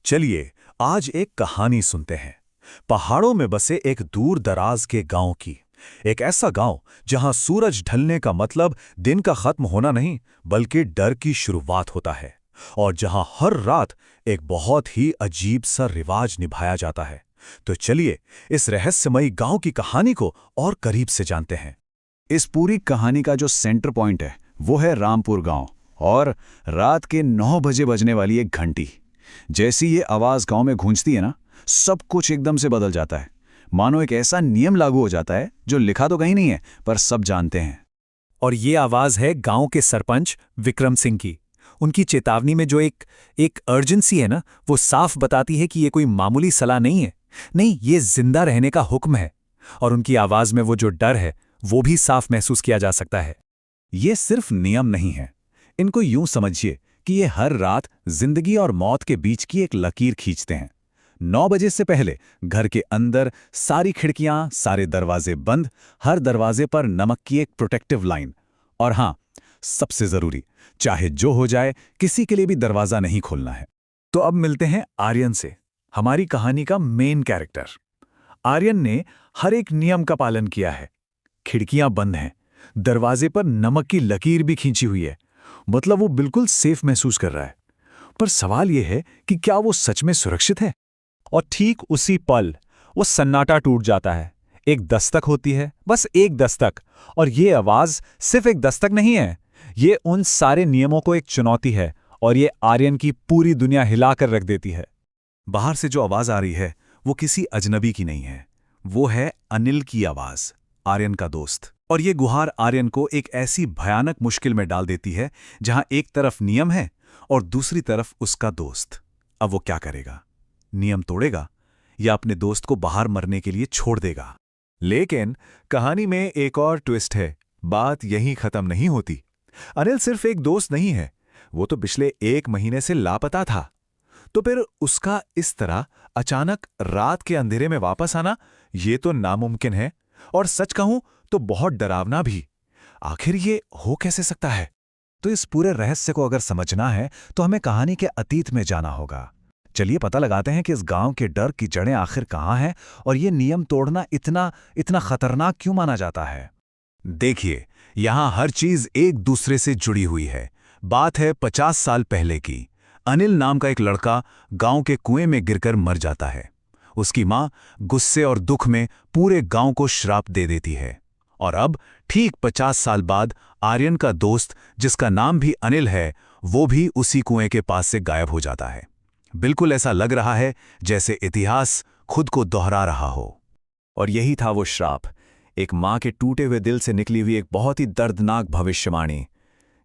चलिए आज एक कहानी सुनते हैं। पहाड़ों में बसे एक दूर दराज के गांव की। एक ऐसा गांव जहां सूरज ढलने का मतलब दिन का खत्म होना नहीं बल्कि डर की शुरुआत होता है, और जहां हर रात एक बहुत ही अजीब सा रिवाज निभाया जाता है। तो चलिए इस रहस्यमयी गांव की कहानी को और करीब से जानते हैं। इस पूरी कहानी का जो सेंटर पॉइंट है वो है रामपुर गांव, और रात के 9 बजे बजने वाली एक घंटी। जैसी ये आवाज गांव में गूंजती है ना, सब कुछ एकदम से बदल जाता है। मानो एक ऐसा नियम लागू हो जाता है जो लिखा तो कहीं नहीं है पर सब जानते हैं। और ये आवाज है गांव के सरपंच विक्रम सिंह की। उनकी चेतावनी में जो एक अर्जेंसी है ना, वो साफ बताती है कि ये कोई मामूली सलाह नहीं है। नहीं, ये जिंदा रहने का हुक्म है। और उनकी आवाज में वो जो डर है वो भी साफ महसूस किया जा सकता है। ये सिर्फ नियम नहीं है, इनको यूं समझिए कि ये हर रात जिंदगी और मौत के बीच की एक लकीर खींचते हैं। 9 बजे से पहले घर के अंदर सारी खिड़कियां, सारे दरवाजे बंद, हर दरवाजे पर नमक की एक प्रोटेक्टिव लाइन। और हां, सबसे जरूरी, चाहे जो हो जाए किसी के लिए भी दरवाजा नहीं खोलना है। तो अब मिलते हैं आर्यन से, हमारी कहानी का मेन कैरेक्टर। आर्यन ने हर एक नियम का पालन किया है। खिड़कियां बंद हैं, दरवाजे पर नमक की लकीर भी खींची हुई है, मतलब वो बिल्कुल सेफ महसूस कर रहा है। पर सवाल यह है कि क्या वो सच में सुरक्षित है? और ठीक उसी पल वो सन्नाटा टूट जाता है। एक दस्तक होती है, बस एक दस्तक। और ये आवाज सिर्फ एक दस्तक नहीं है, ये उन सारे नियमों को एक चुनौती है, और ये आर्यन की पूरी दुनिया हिलाकर रख देती है। बाहर से जो आवाज आ रही है वो किसी अजनबी की नहीं है, वो है अनिल की आवाज, आर्यन का दोस्त। और ये गुहार आर्यन को एक ऐसी भयानक मुश्किल में डाल देती है जहां एक तरफ नियम है और दूसरी तरफ उसका दोस्त। अब वो क्या करेगा? नियम तोड़ेगा या अपने दोस्त को बाहर मरने के लिए छोड़ देगा? लेकिन कहानी में एक और ट्विस्ट है। बात यहीं खत्म नहीं होती। अनिल सिर्फ एक दोस्त नहीं है, वो तो पिछले 1 महीने से लापता था। तो फिर उसका इस तरह अचानक रात के अंधेरे में वापस आना, ये तो नामुमकिन है, और सच कहूं तो बहुत डरावना भी। आखिर ये हो कैसे सकता है? तो इस पूरे रहस्य को अगर समझना है तो हमें कहानी के अतीत में जाना होगा। चलिए पता लगाते हैं कि इस गांव के डर की जड़ें आखिर कहां हैं और ये नियम तोड़ना इतना खतरनाक क्यों माना जाता है। देखिए, यहां हर चीज एक दूसरे से जुड़ी हुई है। बात है 50 साल पहले की। अनिल नाम का एक लड़का गांव के कुएं में गिरकर मर जाता है। उसकी मां गुस्से और दुख में पूरे गांव को श्राप दे देती है। और अब ठीक 50 साल बाद आर्यन का दोस्त, जिसका नाम भी अनिल है, वो भी उसी कुएं के पास से गायब हो जाता है। बिल्कुल ऐसा लग रहा है जैसे इतिहास खुद को दोहरा रहा हो। और यही था वो श्राप, एक मां के टूटे हुए दिल से निकली हुई एक बहुत ही दर्दनाक भविष्यवाणी।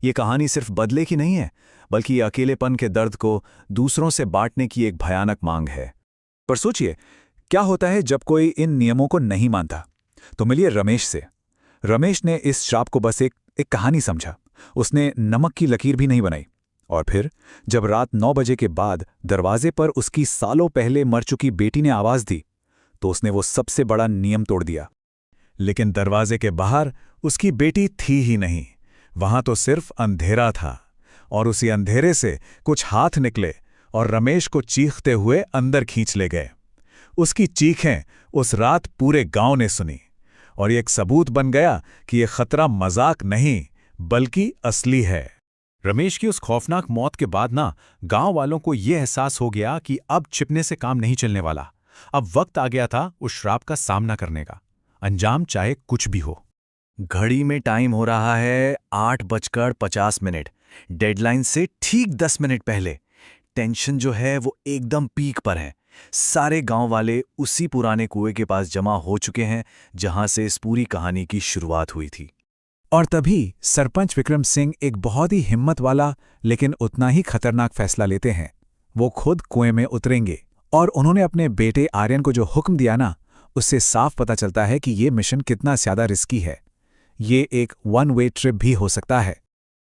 ये कहानी सिर्फ बदले की नहीं है, बल्कि ये अकेलेपन के दर्द को दूसरों से बांटने की एक भयानक मांग है। पर सोचिए, क्या होता है जब कोई इन नियमों को नहीं मानता? तो मिलिए रमेश से। रमेश ने इस श्राप को बस एक कहानी समझा। उसने नमक की लकीर भी नहीं बनाई। और फिर जब रात 9 बजे के बाद दरवाजे पर उसकी सालों पहले मर चुकी बेटी ने आवाज दी, तो उसने वो सबसे बड़ा नियम तोड़ दिया। लेकिन दरवाजे के बाहर उसकी बेटी थी ही नहीं, वहां तो सिर्फ अंधेरा था। और उसी अंधेरे से कुछ हाथ निकले और रमेश को चीखते हुए अंदर खींच ले गए। उसकी चीखें उस रात पूरे गांव ने सुनी, और ये एक सबूत बन गया कि यह खतरा मजाक नहीं बल्कि असली है। रमेश की उस खौफनाक मौत के बाद गांव वालों को यह एहसास हो गया कि अब छिपने से काम नहीं चलने वाला। अब वक्त आ गया था उस श्राप का सामना करने का, अंजाम चाहे कुछ भी हो। घड़ी में टाइम हो रहा है 8:50। डेडलाइन से ठीक 10 मिनट पहले। टेंशन जो है वो एकदम पीक पर है। सारे गांव वाले उसी पुराने कुएं के पास जमा हो चुके हैं जहां से इस पूरी कहानी की शुरुआत हुई थी। और तभी सरपंच विक्रम सिंह एक बहुत ही हिम्मत वाला लेकिन उतना ही खतरनाक फैसला लेते हैं। वो खुद कुएं में उतरेंगे, और उन्होंने अपने बेटे आर्यन को जो हुक्म दिया ना, उससे साफ पता चलता है कि ये मिशन कितना ज्यादा रिस्की है। ये एक 1 वे ट्रिप भी हो सकता है।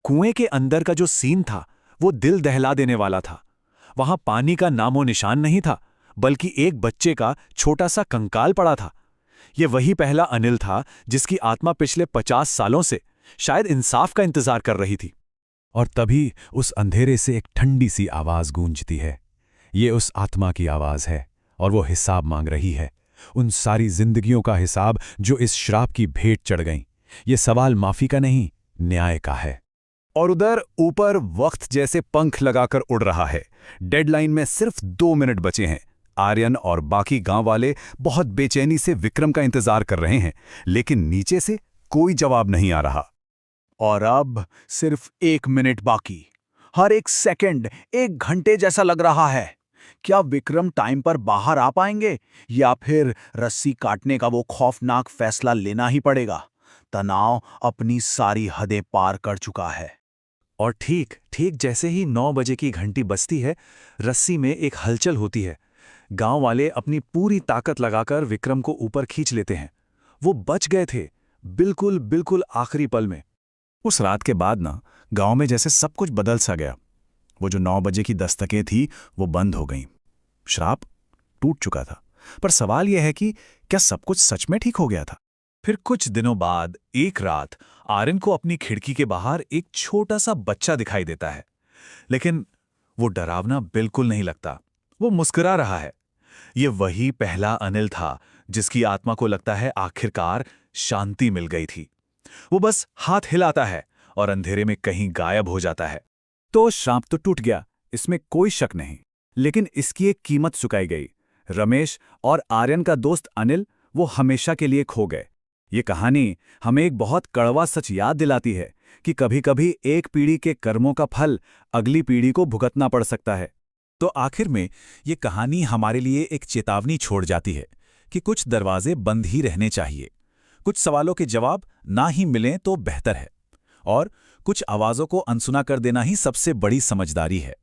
कुएं के अंदर का जो सीन था वो दिल दहला देने वाला था। वहां पानी का नामो निशान नहीं था, बल्कि एक बच्चे का छोटा सा कंकाल पड़ा था। ये वही पहला अनिल था जिसकी आत्मा पिछले 50 सालों से शायद इंसाफ का इंतजार कर रही थी। और तभी उस अंधेरे से एक ठंडी सी आवाज गूंजती है। ये उस आत्मा की आवाज़ है और वो हिसाब मांग रही है, उन सारी जिंदगियों का हिसाब जो इस श्राप की भेंट चढ़ गईं। ये सवाल माफ़ी का नहीं, न्याय का है। और उधर ऊपर वक्त जैसे पंख लगाकर उड़ रहा है। डेडलाइन में सिर्फ 2 मिनट बचे हैं। आर्यन और बाकी गांव वाले बहुत बेचैनी से विक्रम का इंतजार कर रहे हैं, लेकिन नीचे से कोई जवाब नहीं आ रहा। और अब सिर्फ 1 मिनट बाकी। हर एक सेकंड 1 घंटे जैसा लग रहा है। क्या विक्रम टाइम पर बाहर आ पाएंगे या फिर रस्सी काटने का वो खौफनाक फैसला लेना ही पड़ेगा? तनाव अपनी सारी हदें पार कर चुका है। और ठीक जैसे ही 9 बजे की घंटी बजती है, रस्सी में एक हलचल होती है। गांव वाले अपनी पूरी ताकत लगाकर विक्रम को ऊपर खींच लेते हैं। वो बच गए थे, बिल्कुल आखिरी पल में। उस रात के बाद ना गांव में जैसे सब कुछ बदल सा गया। वो जो 9 बजे की दस्तकें थी वो बंद हो गईं। श्राप टूट चुका था। पर सवाल यह है कि क्या सब कुछ सच में ठीक हो गया था? फिर कुछ दिनों बाद एक रात आर्यन को अपनी खिड़की के बाहर एक छोटा सा बच्चा दिखाई देता है। लेकिन वो डरावना बिल्कुल नहीं लगता। वो मुस्कुरा रहा है। ये वही पहला अनिल था जिसकी आत्मा को लगता है आखिरकार शांति मिल गई थी। वो बस हाथ हिलाता है और अंधेरे में कहीं गायब हो जाता है। तो श्राप तो टूट गया, इसमें कोई शक नहीं। लेकिन इसकी एक कीमत चुकाई गई। रमेश और आर्यन का दोस्त अनिल, वो हमेशा के लिए खो गए। ये कहानी हमें एक बहुत कड़वा सच याद दिलाती है कि कभी-कभी एक पीढ़ी के कर्मों का फल अगली पीढ़ी को भुगतना पड़ सकता है। तो आखिर में ये कहानी हमारे लिए एक चेतावनी छोड़ जाती है कि कुछ दरवाजे बंद ही रहने चाहिए, कुछ सवालों के जवाब ना ही मिलें तो बेहतर है, और कुछ आवाज़ों को अनसुना कर देना ही सबसे बड़ी समझदारी है।